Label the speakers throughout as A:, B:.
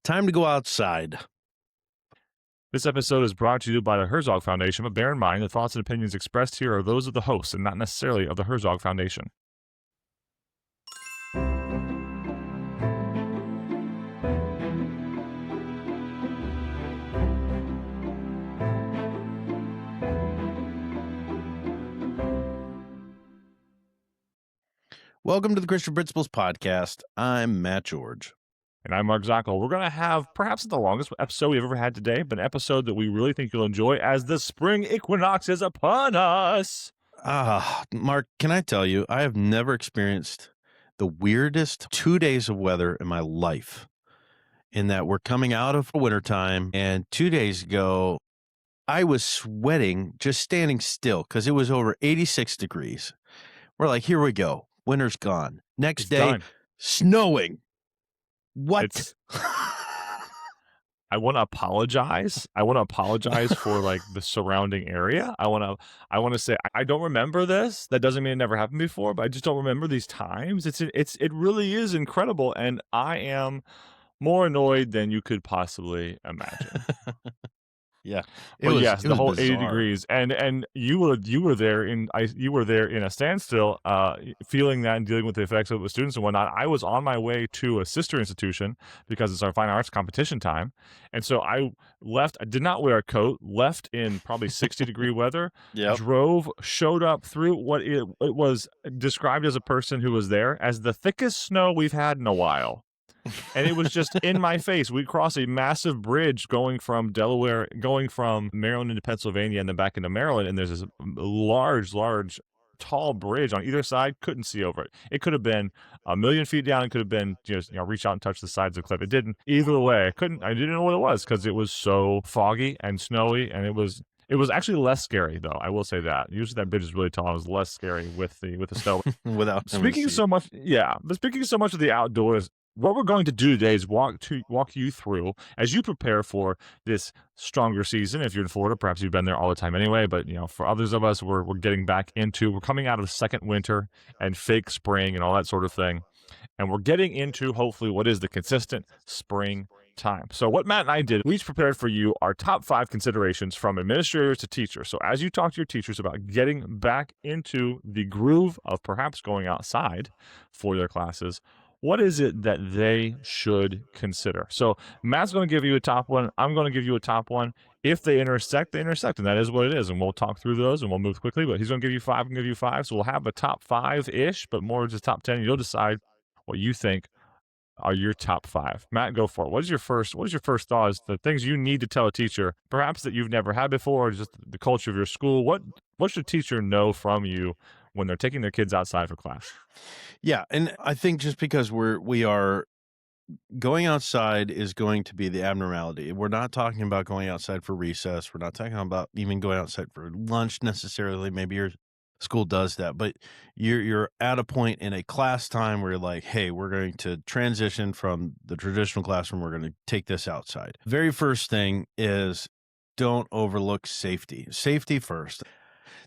A: Time to go outside.
B: This episode is brought to you by the Herzog Foundation, but bear in mind the thoughts and opinions expressed here are those of the hosts and not necessarily of the Herzog Foundation.
A: Welcome to the Christian Principles Podcast. I'm Matt George.
B: And I'm Mark Zockoll. We're going to have perhaps the longest episode we've ever had today, but an episode that we really think you'll enjoy as the spring equinox is upon us.
A: Mark, can I tell you, I have never experienced the weirdest 2 days of weather in my life. In that we're coming out of wintertime, and 2 days ago, I was sweating just standing still because it was over 86 degrees. We're like, here we go. Winter's gone. Next day,
B: done.
A: Snowing. What?
B: I want to apologize. I want to apologize for like the surrounding area. I want to say I don't remember this. That doesn't mean it never happened before, but I just don't remember these times. It really is incredible, and I am more annoyed than you could possibly imagine.
A: Yeah.
B: Yes, the whole
A: bizarre.
B: 80 degrees, and you were there in a standstill, feeling that and dealing with the effects of the students and whatnot. I was on my way to a sister institution because it's our fine arts competition time, and so I left. I did not wear a coat. Left in probably 60-degree weather.
A: Yep.
B: Drove, showed up through what it was described as a person who was there as the thickest snow we've had in a while. And it was just in my face. We crossed a massive bridge going from Delaware, going from Maryland into Pennsylvania and then back into Maryland. And there's this large, tall bridge on either side. Couldn't see over it. It could have been a million feet down. It could have been just, reach out and touch the sides of the cliff. It didn't. Either way, I didn't know what it was because it was so foggy and snowy. And it was actually less scary, though. I will say that. Usually that bridge is really tall. It was less scary with the snow.
A: Without
B: speaking so much of the outdoors, what we're going to do today is walk you through as you prepare for this stronger season. If you're in Florida, perhaps you've been there all the time anyway, but for others of us, we're getting back into, we're coming out of second winter and fake spring and all that sort of thing. And we're getting into hopefully what is the consistent spring time. So what Matt and I did, we each prepared for you our top 5 considerations from administrators to teachers. So as you talk to your teachers about getting back into the groove of perhaps going outside for their classes, what is it that they should consider? So Matt's going to give you a top one. I'm going to give you a top one. If they intersect, they intersect, and that is what it is. And we'll talk through those, and we'll move quickly. But he's going to give you 5 and give you 5. So we'll have a top 5-ish, but more just top 10. You'll decide what you think are your top 5. Matt, go for it. What is your first thought? Is the things you need to tell a teacher, perhaps that you've never had before, or just the culture of your school? What should a teacher know from you when they're taking their kids outside for class?
A: Yeah, and I think just because we are going outside is going to be the abnormality. We're not talking about going outside for recess. We're not talking about even going outside for lunch necessarily. Maybe your school does that, but you're at a point in a class time where you're like, hey, we're going to transition from the traditional classroom. We're going to take this outside. Very first thing is don't overlook safety. Safety first.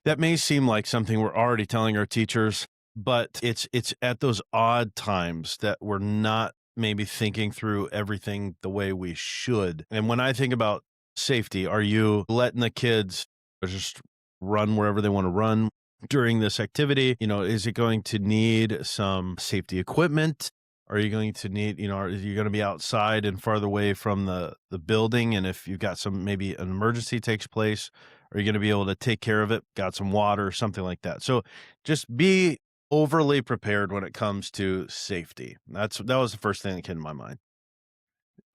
A: That may seem like something we're already telling our teachers, but it's at those odd times that we're not maybe thinking through everything the way we should. And when I think about safety, are you letting the kids just run wherever they want to run during this activity? Is it going to need some safety equipment? Are you going to need, are you going to be outside and farther away from the building? And if you've got maybe an emergency takes place, are you going to be able to take care of it? Got some water, something like that. So just be overly prepared when it comes to safety. That was the first thing that came to my mind.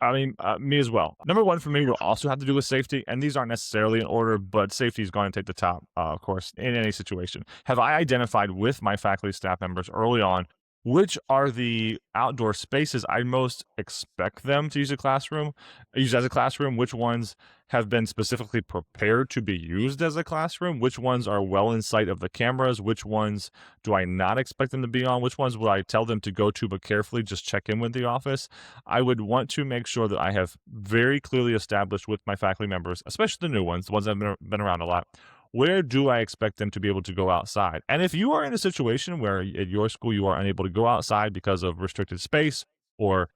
B: I mean, me as well. Number 1 for me will also have to do with safety, and these aren't necessarily in order, but safety is going to take the top, of course, in any situation. Have I identified with my faculty staff members early on which are the outdoor spaces I most expect them to use as a classroom? Which ones have been specifically prepared to be used as a classroom? Which ones are well in sight of the cameras? Which ones do I not expect them to be on? Which ones would I tell them to go to, but carefully just check in with the office? I would want to make sure that I have very clearly established with my faculty members, especially the new ones, the ones that have been around a lot, where do I expect them to be able to go outside? And if you are in a situation where at your school you are unable to go outside because of restricted space or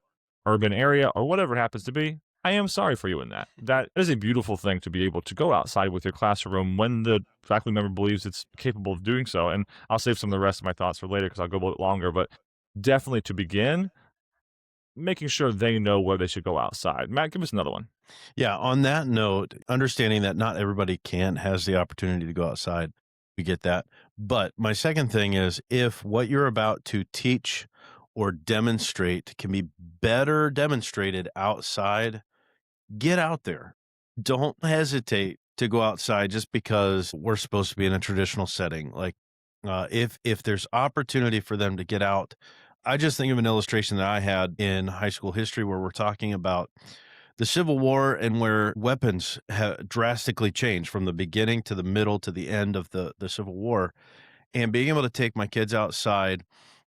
B: urban area or whatever it happens to be, I am sorry for you in that. That is a beautiful thing to be able to go outside with your classroom when the faculty member believes it's capable of doing so. And I'll save some of the rest of my thoughts for later because I'll go a little longer. But definitely to begin, making sure they know where they should go outside. Matt, give us another one.
A: Yeah, on that note, understanding that not everybody has the opportunity to go outside, we get that. But my second thing is if what you're about to teach or demonstrate can be better demonstrated outside, get out there. Don't hesitate to go outside just because we're supposed to be in a traditional setting. Like, if there's opportunity for them to get out, I just think of an illustration that I had in high school history where we're talking about the Civil War and where weapons have drastically changed from the beginning to the middle to the end of the Civil War, and being able to take my kids outside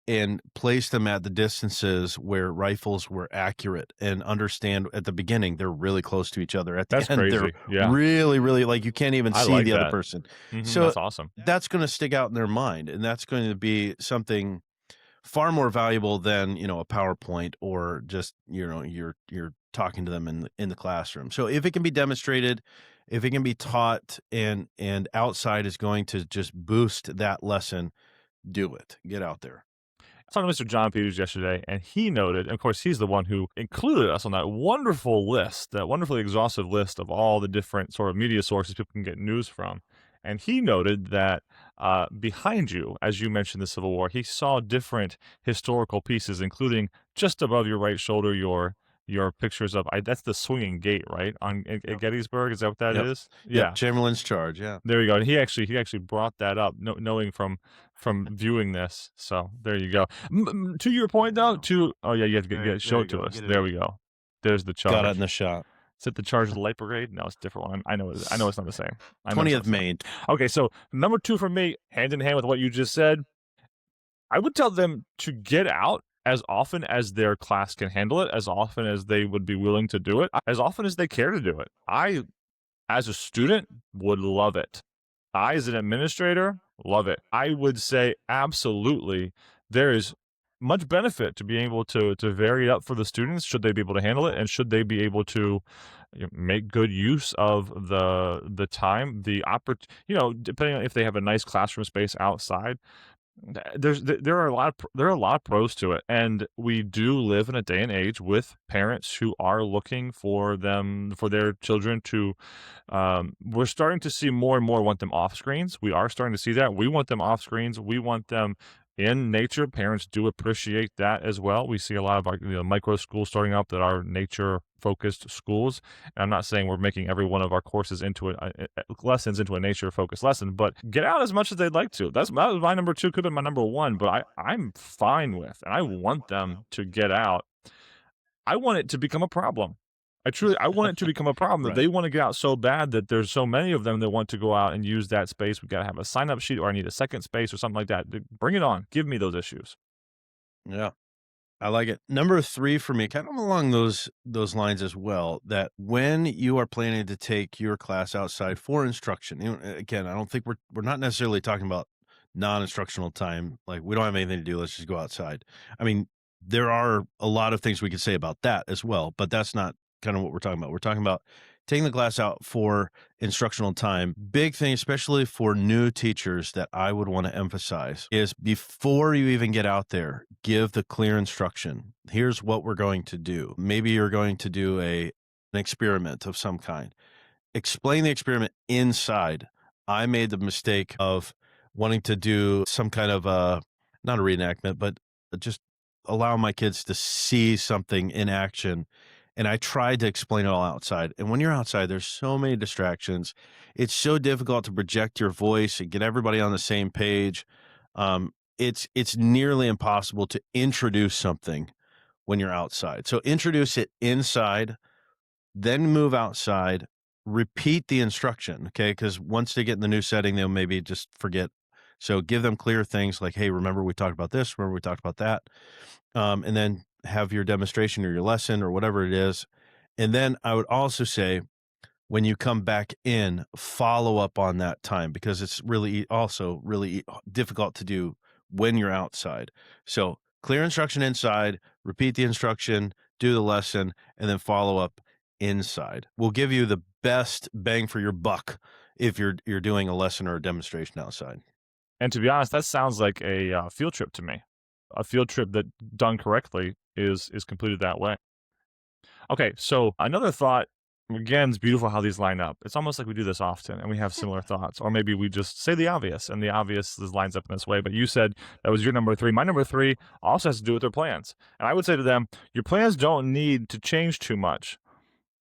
A: and place them at the distances where rifles were accurate and understand at the beginning they're really close to each other. At
B: That's
A: the end, they're
B: crazy. Yeah.
A: really, really like you can't even
B: I
A: see
B: like
A: the other
B: that.
A: person. So
B: That's awesome.
A: that's going to stick out in their mind, and that's going to be something far more valuable than a PowerPoint or just you're talking to them in the classroom. So if it can be demonstrated, if it can be taught, and outside is going to just boost that lesson, do it. Get out there.
B: I talked to Mr. John Peters yesterday, and he noted, and of course, he's the one who included us on that wonderful list, that wonderfully exhaustive list of all the different sort of media sources people can get news from. And he noted that behind you, as you mentioned the Civil War, he saw different historical pieces, including just above your right shoulder, your pictures of that's the swinging gate, right? On at
A: Yep.
B: Gettysburg, is that what that
A: Yep.
B: is?
A: Yep.
B: Yeah.
A: Chamberlain's charge. Yeah.
B: There you go. And he actually brought that up, knowing from viewing this. So there you go. To your point though, to oh yeah, you have to show
A: There
B: it
A: you
B: to
A: go.
B: us.
A: Get it
B: There
A: in.
B: we go. There's the
A: Got it in
B: charge.
A: the shot.
B: Is it the charge of the light brigade? No, it's a different one. I know. I know it's not the same. I know it's not
A: 20th
B: the same.
A: Maine.
B: Okay, so number two for me, hand in hand with what you just said, I would tell them to get out as often as their class can handle it, as often as they would be willing to do it, as often as they care to do it. I, as a student, would love it. I, as an administrator, love it. I would say absolutely there is much benefit to being able to vary it up for the students should they be able to handle it and should they be able to make good use of the time, the depending on if they have a nice classroom space outside. There are a lot there are a lot of pros to it, and we do live in a day and age with parents who are looking for their children to we're starting to see more and more want them off screens. We are starting to see that. We want them off screens. We want them in nature. Parents do appreciate that as well. We see a lot of our micro schools starting up that are nature focused schools. And I'm not saying we're making every one of our courses into lessons into a nature focused lesson, but get out as much as they'd like to. That was my number two, could have been my number one, but I'm fine with, and I want them to get out. I want it to become a problem. I want it to become a problem that
A: Right.
B: they want to get out so bad that there's so many of them that want to go out and use that space. We got to have a sign up sheet, or I need a second space or something like that. Bring it on. Give me those issues.
A: Yeah. I like it. Number 3 for me, kind of along those lines as well, that when you are planning to take your class outside for instruction, again, I don't think we're not necessarily talking about non-instructional time. Like we don't have anything to do, let's just go outside. I mean, there are a lot of things we could say about that as well, but that's not kind of what we're talking about. We're talking about taking the class out for instructional time. Big thing, especially for new teachers, that I would want to emphasize is before you even get out there, give the clear instruction. Here's what we're going to do. Maybe you're going to do an experiment of some kind. Explain the experiment inside. I made the mistake of wanting to do some kind of not a reenactment, but just allow my kids to see something in action. And I tried to explain it all outside. And when you're outside, there's so many distractions. It's so difficult to project your voice and get everybody on the same page. It's nearly impossible to introduce something when you're outside. So introduce it inside, then move outside, repeat the instruction, okay? Because once they get in the new setting, they'll maybe just forget. So give them clear things like, hey, remember we talked about this, remember we talked about that. And then have your demonstration or your lesson or whatever it is. And then I would also say, when you come back in, follow up on that time because it's also really difficult to do when you're outside. So clear instruction inside, repeat the instruction, do the lesson, and then follow up inside. Will give you the best bang for your buck if you're doing a lesson or a demonstration outside.
B: And to be honest, that sounds like a, field trip to me. A field trip that done correctly is completed that way. Okay, so another thought, again, it's beautiful how these line up. It's almost like we do this often and we have similar thoughts, or maybe we just say the obvious and the obvious lines up in this way. But you said that was your number three. My number three also has to do with their plans. And I would say to them, your plans don't need to change too much,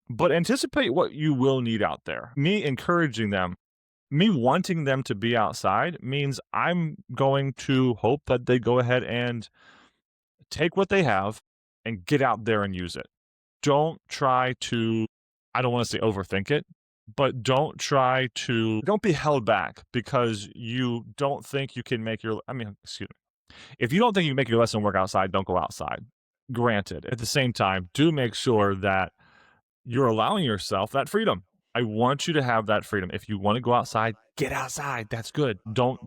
B: but anticipate what you will need out there. Me encouraging them, me wanting them to be outside means I'm going to hope that they go ahead and take what they have and get out there and use it. Don't try to, I don't want to say overthink it, but don't be held back because you don't think you can make your, I mean, excuse me. If you don't think you can make your lesson work outside, don't go outside. Granted, at the same time, do make sure that you're allowing yourself that freedom. I want you to have that freedom. If you want to go outside, get outside. That's good. Don't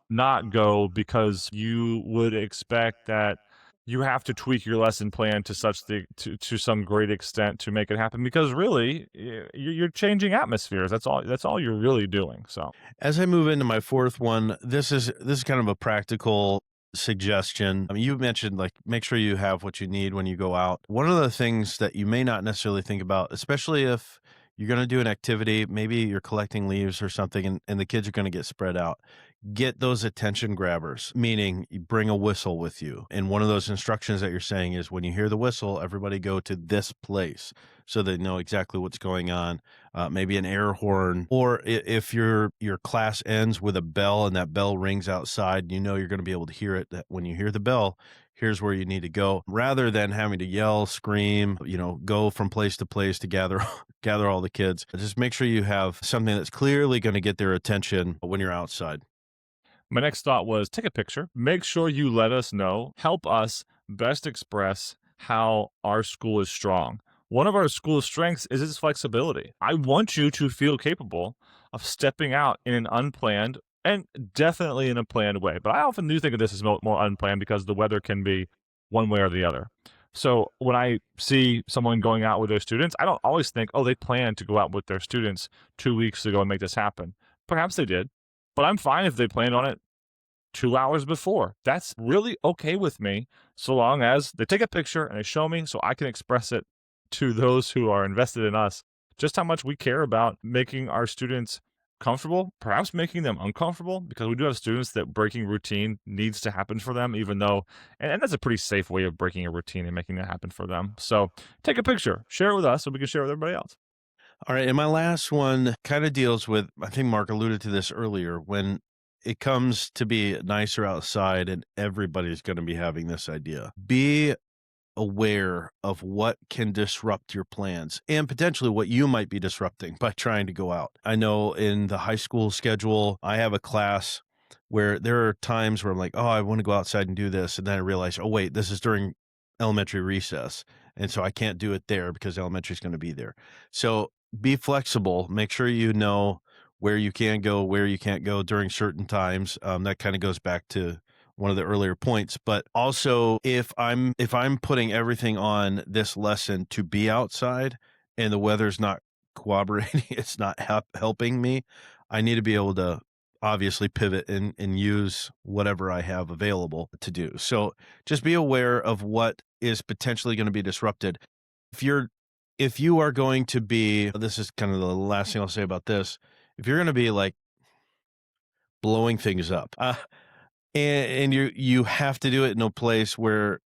B: not go because you would expect that you have to tweak your lesson plan to to some great extent to make it happen because really you're changing atmospheres. That's all you're really doing. So
A: As I move into my fourth one, this is kind of a practical suggestion. I mean, you mentioned like make sure you have what you need when you go out. One of the things that you may not necessarily think about, especially if you're going to do an activity, maybe you're collecting leaves or something, and the kids are going to get spread out. Get those attention grabbers, meaning you bring a whistle with you. And one of those instructions that you're saying is when you hear the whistle, everybody go to this place so they know exactly what's going on. Maybe an air horn, or if your class ends with a bell and that bell rings outside, you know you're going to be able to hear it. That when you hear the bell, here's where you need to go, rather than having to yell, scream, go from place to place to gather gather all the kids. Just make sure you have something that's clearly going to get their attention when you're outside.
B: my next thought was take a picture. Make sure you let us know. Help us best express how our school is strong. One of our school's strengths is its flexibility. I want you to feel capable of stepping out in an unplanned and definitely in a planned way. But I often do think of this as more unplanned because the weather can be one way or the other. So when I see someone going out with their students, I don't always think, oh, they plan to go out with their students 2 weeks ago and make this happen. Perhaps they did, but I'm fine if they planned on it 2 hours before. That's really okay with me, so long as they take a picture and they show me so I can express it to those who are invested in us, just how much we care about making our students comfortable, perhaps making them uncomfortable, because we do have students that breaking routine needs to happen for them, even though, and that's a pretty safe way of breaking a routine and making that happen for them. So take a picture, share it with us so we can share it with everybody else.
A: All right, and my last one kind of deals with, I think Mark alluded to this earlier, when it comes to be nicer outside and everybody's going to be having this idea. Be aware of what can disrupt your plans and potentially what you might be disrupting by trying to go out. I know in the high school schedule, I have a class where there are times where I'm like, oh, I want to go outside and do this. And then I realize, oh, wait, this is during elementary recess. And so I can't do it there because elementary is going to be there. So be flexible. Make sure you know where you can go, where you can't go during certain times. That kind of goes back to one of the earlier points, but also if I'm putting everything on this lesson to be outside and the weather's not cooperating, it's not helping me, I need to be able to obviously pivot and use whatever I have available to do. So just be aware of what is potentially going to be disrupted. If you are going to be, this is kind of the last thing I'll say about this, if you're going to be like blowing things up, and you have to do it in a place where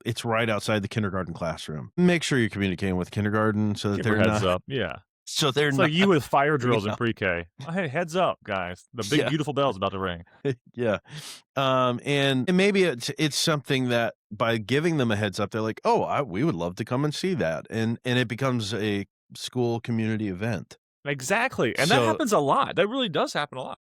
A: it's right outside the kindergarten classroom. Make sure you're communicating with kindergarten so that
B: Give her
A: they're
B: heads
A: not
B: up. Yeah.
A: so they're
B: It's
A: not
B: like you with fire
A: freaking
B: drills in
A: out.
B: pre-K. Hey, heads up, guys. The big
A: Yeah.
B: beautiful bell's about to ring.
A: Yeah. And maybe it's something that by giving them a heads up, they're like, "Oh, we would love to come and see that." And it becomes a school community event.
B: Exactly. And that
A: So
B: happens a lot. That really does happen a lot.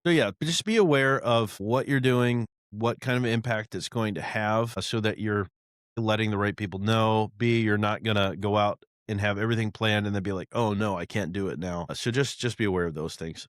A: So yeah, just be aware of what you're doing, what kind of impact it's going to have, so that you're letting the right people know. B, you're not gonna go out and have everything planned and then be like, oh no, I can't do it now. So just be aware of those things.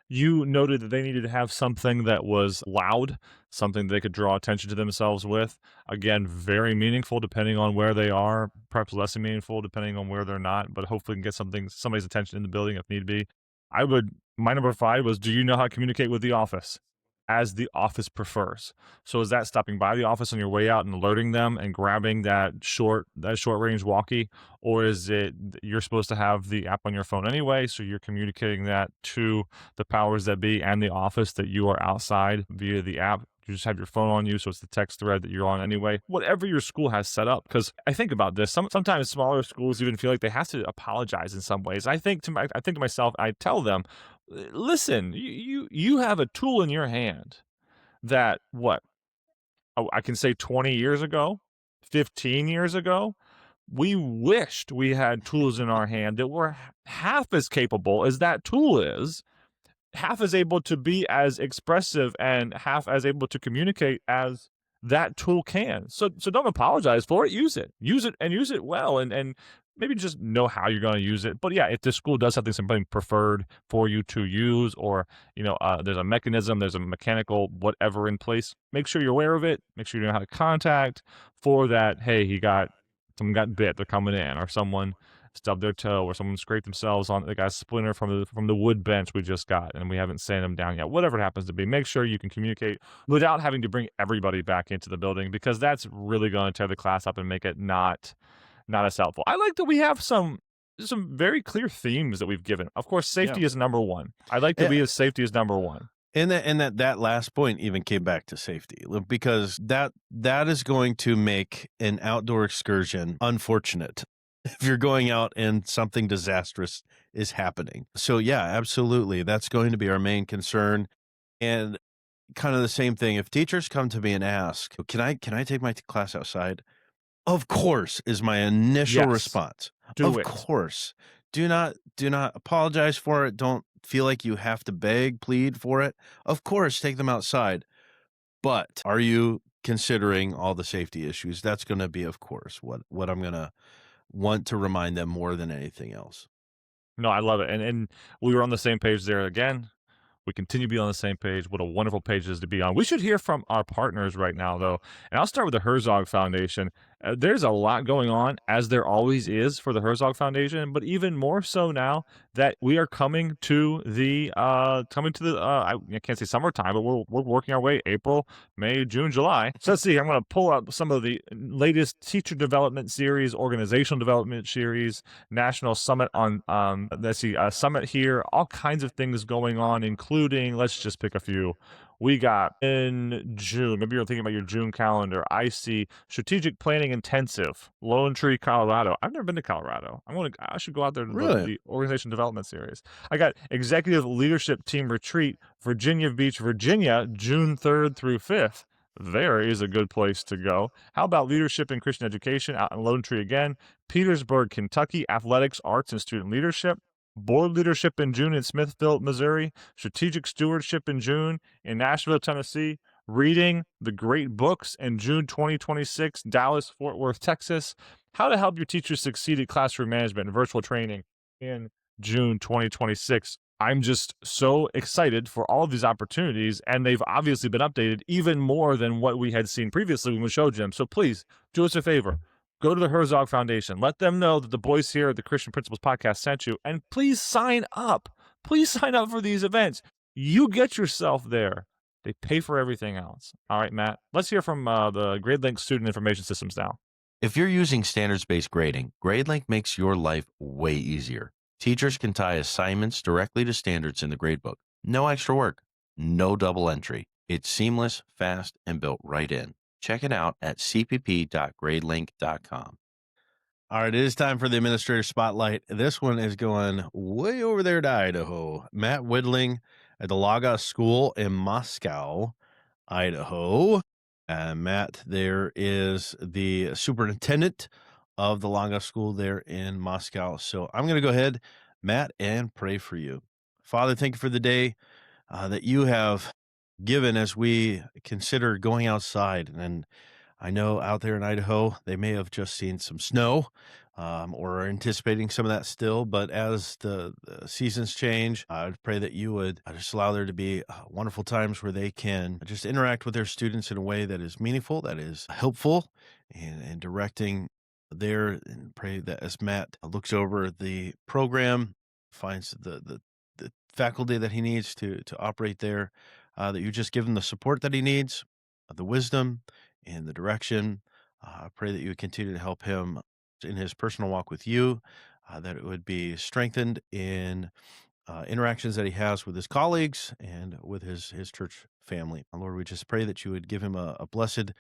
B: You noted that they needed to have something that was loud, something they could draw attention to themselves with. Again, very meaningful depending on where they are, perhaps less meaningful depending on where they're not, but hopefully can get somebody's attention in the building if need be. I would My number 5 was, do you know how to communicate with the office? As the office prefers. So is that stopping by the office on your way out and alerting them and grabbing that short range walkie? Or is it you're supposed to have the app on your phone anyway, so you're communicating that to the powers that be and the office that you are outside via the app? You just have your phone on you, so it's the text thread that you're on anyway. Whatever your school has set up, because I think about this. Sometimes smaller schools even feel like they have to apologize in some ways. I think to myself, I tell them, listen, you have a tool in your hand that what I can say 20 years ago, 15 years ago, we wished we had tools in our hand that were half as capable as that tool is, half as able to be as expressive and half as able to communicate as that tool can. So don't apologize for it. Use it. Use it and use it well, and maybe just know how you're going to use it. But yeah, if the school does something preferred for you to use, or there's a mechanism, there's a mechanical whatever in place, make sure you're aware of it. Make sure you know how to contact for that. Hey, someone got bit, they're coming in, or someone stubbed their toe, or someone scraped themselves on they got a splinter from the wood bench we just got and we haven't sanded them down yet. Whatever it happens to be, make sure you can communicate without having to bring everybody back into the building, because that's really going to tear the class up and make it not as helpful. I like that we have some very clear themes that we've given. Of course,
A: Yeah.
B: safety is number one. I like that we have safety as number one.
A: And that last point even came back to safety, because that is going to make an outdoor excursion unfortunate if you're going out and something disastrous is happening. So yeah, absolutely. That's going to be our main concern. And kind of the same thing. If teachers come to me and ask, can I take my class outside? Of course is my initial
B: Yes,
A: response.
B: do
A: Of
B: it.
A: course. Do not apologize for it. Don't feel like you have to beg, plead for it. Of course, take them outside. But are you considering all the safety issues? That's going to be, of course, what I'm going to want to remind them more than anything else.
B: No, I love it. And we were on the same page there again. We continue to be on the same page. What a wonderful page it is to be on. We should hear from our partners right now, though. And I'll start with the Herzog Foundation. There's a lot going on, as there always is for the Herzog Foundation, but even more so now that we are coming to the I can't say summertime, but we're working our way April, May, June, July. So let's see. I'm going to pull up some of the latest teacher development series, organizational development series, national summit on let's see, summit here, all kinds of things going on, including, let's just pick a few. We got in June, maybe you're thinking about your June calendar. I see Strategic Planning Intensive, Lone Tree, Colorado. I've never been to Colorado. I should go out there to
A: Really?
B: the Organization Development Series. I got Executive Leadership Team Retreat, Virginia Beach, Virginia, June 3rd through 5th. There is a good place to go. How about Leadership in Christian Education out in Lone Tree again? Petersburg, Kentucky, Athletics, Arts, and Student Leadership. Board Leadership in June in Smithville, Missouri. Strategic Stewardship in June in Nashville, Tennessee. Reading the Great Books in June 2026, Dallas, Fort Worth, Texas. How to Help Your Teachers Succeed at Classroom Management and Virtual Training in June 2026. I'm just so excited for all of these opportunities, and they've obviously been updated even more than what we had seen previously when we showed them. So please do us a favor. Go to the Herzog Foundation. Let them know that the boys here at the Christian Principles Podcast sent you, and please sign up. Please sign up for these events. You get yourself there. They pay for everything else. All right, Matt. Let's hear from the GradeLink Student Information Systems now.
A: If you're using standards-based grading, GradeLink makes your life way easier. Teachers can tie assignments directly to standards in the gradebook. No extra work, no double entry. It's seamless, fast, and built right in. Check it out at cpp.gradelink.com. All right, it is time for the Administrator Spotlight. This one is going way over there to Idaho. Matt Widling at the Lagos School in Moscow, Idaho. Matt, there is the superintendent of the Lagos School there in Moscow. So I'm going to go ahead, Matt, and pray for you. Father, thank you for the day that you have given as we consider going outside. And I know out there in Idaho, they may have just seen some snow. or are anticipating some of that still. But as the seasons change, I would pray that you would just allow there to be wonderful times where they can just interact with their students in a way that is meaningful, that is helpful, and directing there. And pray that as Matt looks over the program, finds the faculty that he needs to operate there, that you just give him the support that he needs, the wisdom and the direction. I pray that you would continue to help him in his personal walk with you, that it would be strengthened in interactions that he has with his colleagues and with his church family. Lord, we just pray that you would give him a blessed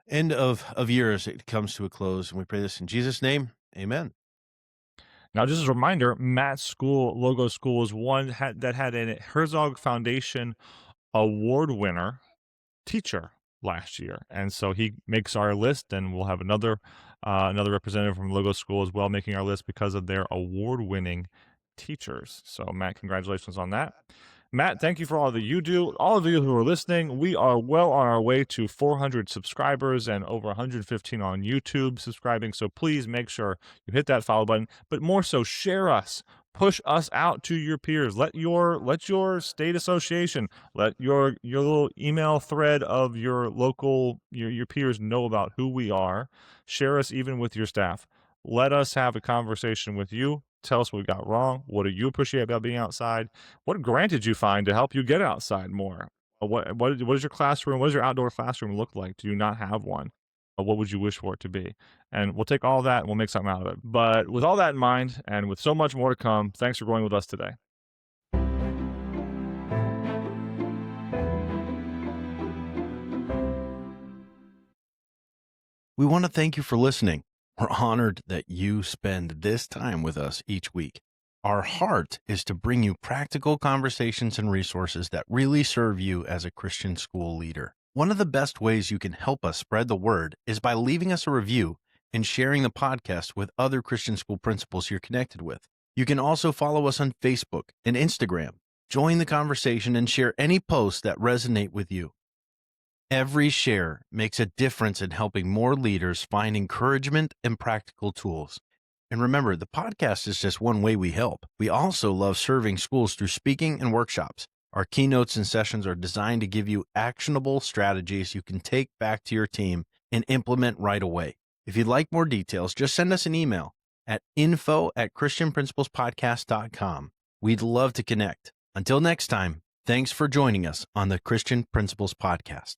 A: end of year as it comes to a close. And we pray this in Jesus' name. Amen.
B: Now, just as a reminder, Matt's school, Logo School, is one that had a Herzog Foundation award winner teacher last year, and so he makes our list, and we'll have another representative from Logo School as well making our list because of their award-winning teachers. So, Matt, congratulations on that. Matt, thank you for all that you do. All of you who are listening, we are well on our way to 400 subscribers and over 115 on YouTube subscribing. So please make sure you hit that follow button, but more so, share us. Push us out to your peers. Let your state association, let your little email thread of your local your peers know about who we are. Share us even with your staff. Let us have a conversation with you. Tell us what we got wrong. What do you appreciate about being outside? What grant did you find to help you get outside more? What is your classroom? What does your outdoor classroom look like? Do you not have one? What would you wish for it to be? And we'll take all that and we'll make something out of it. But with all that in mind, and with so much more to come, thanks for going with us today.
A: We want to thank you for listening. We're honored that you spend this time with us each week. Our heart is to bring you practical conversations and resources that really serve you as a Christian school leader. One of the best ways you can help us spread the word is by leaving us a review and sharing the podcast with other Christian school principals you're connected with. You can also follow us on Facebook and Instagram. Join the conversation and share any posts that resonate with you. Every share makes a difference in helping more leaders find encouragement and practical tools. And remember, the podcast is just one way we help. We also love serving schools through speaking and workshops. Our keynotes and sessions are designed to give you actionable strategies you can take back to your team and implement right away. If you'd like more details, just send us an email at info@christianprinciplespodcast.com. We'd love to connect. Until next time, thanks for joining us on the Christian Principles Podcast.